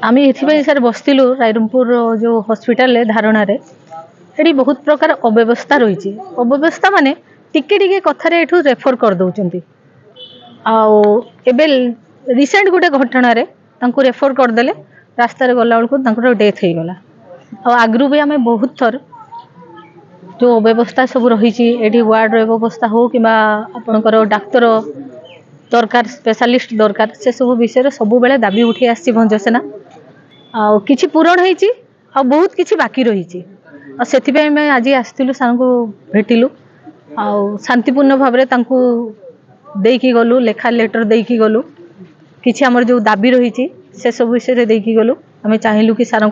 आम ये सर बसलु रायरंगपुर जो हॉस्पिटल धारणा ये बहुत प्रकार अव्यवस्था रही अव्यवस्था माने टिके टिके कथार एठू रेफर कर दौरान आबे रिसेंट गोटे घटन रेफर करदे रास्तार गला बेलू डेथ हो गला आगु भी आम बहुत थर जो अव्यवस्था सब रही वार्ड व्यवस्था हो कि आपणकर डाक्तर दरकार स्पेशलिस्ट दरकार से सब विषय सब बेले दाबी उठी आसी भंजसेना किछि पूरण होईची बहुत किछि बाकी रही से आज आसलु सार को भेटिलु शांतिपूर्ण भाव देकी गलु लेखा लेटर देकी गलु किछि हमर जो दाबी रही से सब विषय देकी गलु आम चाहलु कि सार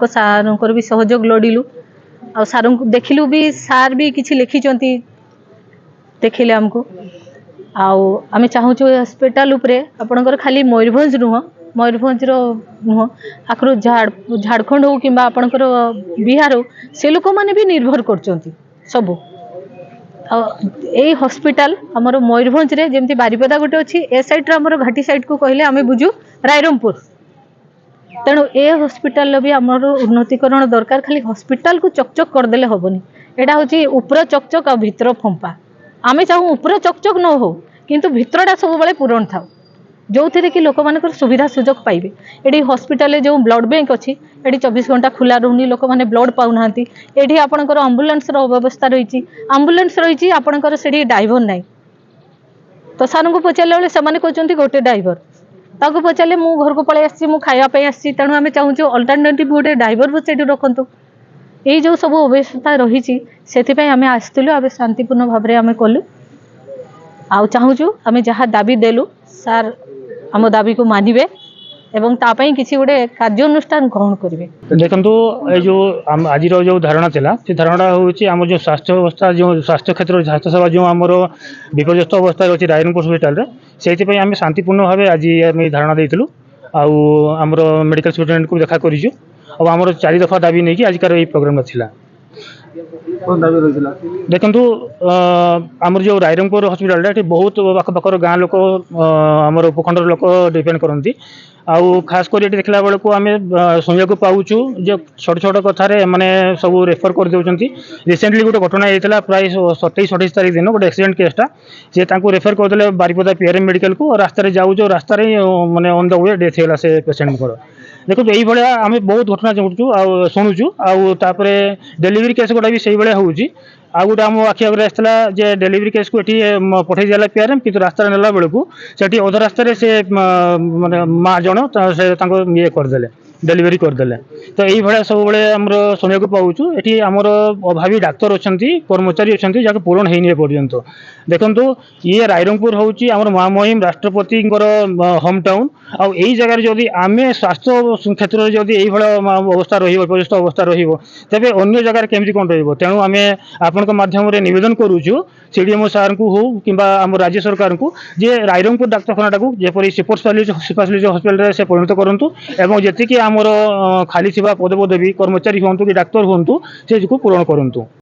भी सहयोग लोड़िलु आ सार को देखिलु भी सार भी किछि लिखिचंती देखिले हमको आम चाहूँ हस्पिटाल आपणकर खाली मयूरभंज नुह मयूरभंज नुह आखिर झारखंड हो कि आपणकर बिहार हो से लोक मैंने भी निर्भर कर सबू हस्पिटाल आमर मयूरभंज रे जमती बारिपदा गोटे अच्छी ए साइड आमर घाटी साइड को कहले आम बुझू रायरंगपुर तेणु ए हस्पिटाल भी आमर उन्नतीकरण दरकार खाली हस्पिटाल को चकचक करदे हेनी यहाँ हूँ ऊपर चकचक आ भितर फंपा आम चाहूँ ऊपर चकचक न हो किंतु भितरटा सब बेले पूरण था जो थे कि लोक मान सुविधा सुजोग पाइबे ये हस्पिटाल जो ब्लड बैंक अच्छी ये 24 घंटा खुला रोनी लोक मैंने ब्लड पाऊना ये आपंकर आंबुलांस व्यवस्था रही आंबुलांस रही आपंकर से ड्राइवर ना तो सार को पचारे बेले से कहते गोटे ड्राइवर ताको पचारे मु घर को पलि आसी खायापी आसी तेणु आम चाहूँ अल्टरनेटिव गोटे ड्राइवर भी से रखु यही जो सब अव्यवस्था रही से आम आसलु आम शांतिपूर्ण भाव में आम कलु आ चाहूँ आम जहाँ दाबी देलु सार आम दाबी को मानवे एवं तापाई किसी गोटे कार्यानुष्ठान ग्रहण करेंगे। देखो जो आज जो धारणा थिला से धारणा होची आम जो स्वास्थ्य अवस्था जो स्वास्थ्य क्षेत्र स्वास्थ्य सेवा जो आम विपर्यस्त अवस्था अच्छी रायरंगपुर हस्पिटाल से आम शांतिपूर्ण भाव आज आम धारणा देलु आमर मेडिकल सुपरिटेडेंट को देखा करूँ आमर 4 दफा दाबी नहीं कि आजकार ये प्रोग्राम थिला देखु आमर जो रायरंगपुर हस्पिटाल बहुत पाखर गाँ लोक आमर उपखंडर लोक डिपेंड करती आउ खास कर देखला बेलू आम शुणा पाऊँ जो छोट छोट कथार मैंने सब रेफर कर दौरान रिसेंटली गोटे घटना होता प्राय 27-28 तारीख दिन गोटे एक्सीडेंट केसटा से रेफर करदे बारिपदा पीआरएम मेडिकल को रास्तार जाऊँ रास्तार मानने ऑन द वे डेथ होगा से पेसेंट को देखो यही भाया आम बहुत घटना शुणुचु आउे डेलीवरी केस गुड़ा भी से भाया हूँ आउ गोटे आम आखि आगे आसाला जे डेलीवरी केस को ये पठे दिला पीआरएम कि रास्ता नेला बेलू से अध रास्तार से माने माँ जन से ये करदे डेलीवरी करदे तो यही भाया सब आमर शुणा पाऊँ ये आमर अभावी डाक्तर अच्छा कर्मचारी अच्छा जहाँ पूरण होनी पर्यंत देखु ये रायरंगपुर हूँ आम महामहिम राष्ट्रपति होम टाउन आई जगार जदि आम स्वास्थ्य क्षेत्र में जदि यही अवस्था रपर्यस्त अवस्था रेबे अन्य जगार केमती कौन रेणु आम आपण माध्यम नवेदन करुचु सीडीएमओ सार को हो कि आम राज्य सरकार को जे रायरंगपुर डाक्तखाना को जपरी सुपर स्पेशलिस्ट हस्पिटाल से परिणत करूँ जी आमर खाली पद पदवी कर्मचारी हूँ कि डाक्तर हूँ से पूरण करूँ।